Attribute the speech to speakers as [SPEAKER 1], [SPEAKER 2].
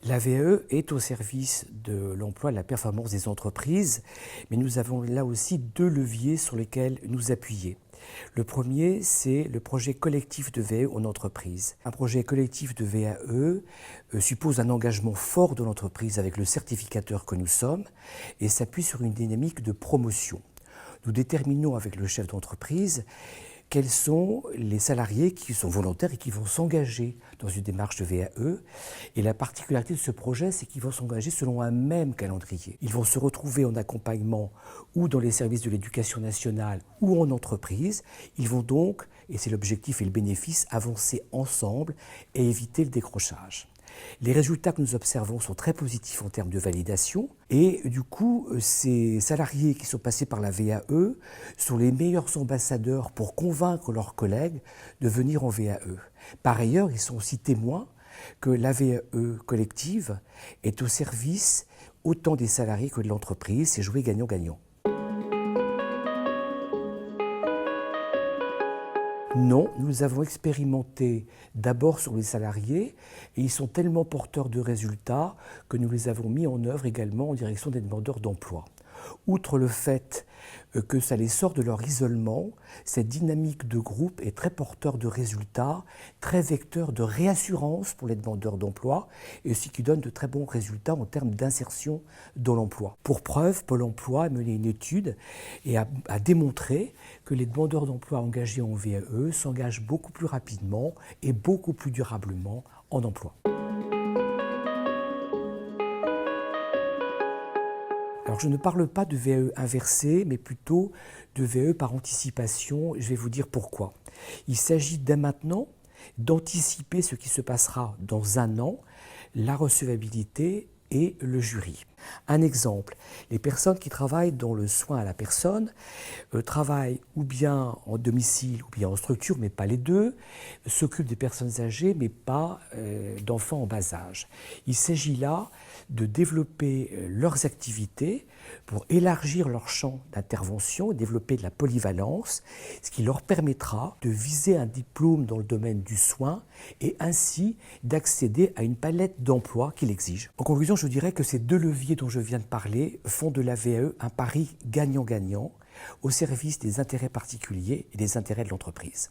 [SPEAKER 1] La VAE est au service de l'emploi et de la performance des entreprises, mais nous avons là aussi deux leviers sur lesquels nous appuyer. Le premier, c'est le projet collectif de VAE en entreprise. Un projet collectif de VAE suppose un engagement fort de l'entreprise avec le certificateur que nous sommes et s'appuie sur une dynamique de promotion. Nous déterminons avec le chef d'entreprise quels sont les salariés qui sont volontaires et qui vont s'engager dans une démarche de VAE. Et la particularité de ce projet, c'est qu'ils vont s'engager selon un même calendrier. Ils vont se retrouver en accompagnement ou dans les services de l'éducation nationale ou en entreprise. Ils vont donc, et c'est l'objectif et le bénéfice, avancer ensemble et éviter le décrochage. Les résultats que nous observons sont très positifs en termes de validation et du coup, ces salariés qui sont passés par la VAE sont les meilleurs ambassadeurs pour convaincre leurs collègues de venir en VAE. Par ailleurs, ils sont aussi témoins que la VAE collective est au service autant des salariés que de l'entreprise, c'est jouer gagnant-gagnant. Non, nous avons expérimenté d'abord sur les salariés et ils sont tellement porteurs de résultats que nous les avons mis en œuvre également en direction des demandeurs d'emploi. Outre le fait que ça les sort de leur isolement, cette dynamique de groupe est très porteur de résultats, très vecteur de réassurance pour les demandeurs d'emploi et ce qui donne de très bons résultats en termes d'insertion dans l'emploi. Pour preuve, Pôle emploi a mené une étude et a démontré que les demandeurs d'emploi engagés en VAE s'engagent beaucoup plus rapidement et beaucoup plus durablement en emploi. Alors je ne parle pas de VAE inversé, mais plutôt de VAE par anticipation. Je vais vous dire pourquoi. Il s'agit dès maintenant d'anticiper ce qui se passera dans un an, la recevabilité et le jury. Un exemple, les personnes qui travaillent dans le soin à la personne travaillent ou bien en domicile ou bien en structure, mais pas les deux, s'occupent des personnes âgées, mais pas d'enfants en bas âge. Il s'agit là de développer leurs activités pour élargir leur champ d'intervention et développer de la polyvalence, ce qui leur permettra de viser un diplôme dans le domaine du soin et ainsi d'accéder à une palette d'emplois qu'il exige. En conclusion, je dirais que ces deux leviers dont je viens de parler font de la VAE un pari gagnant-gagnant au service des intérêts particuliers et des intérêts de l'entreprise.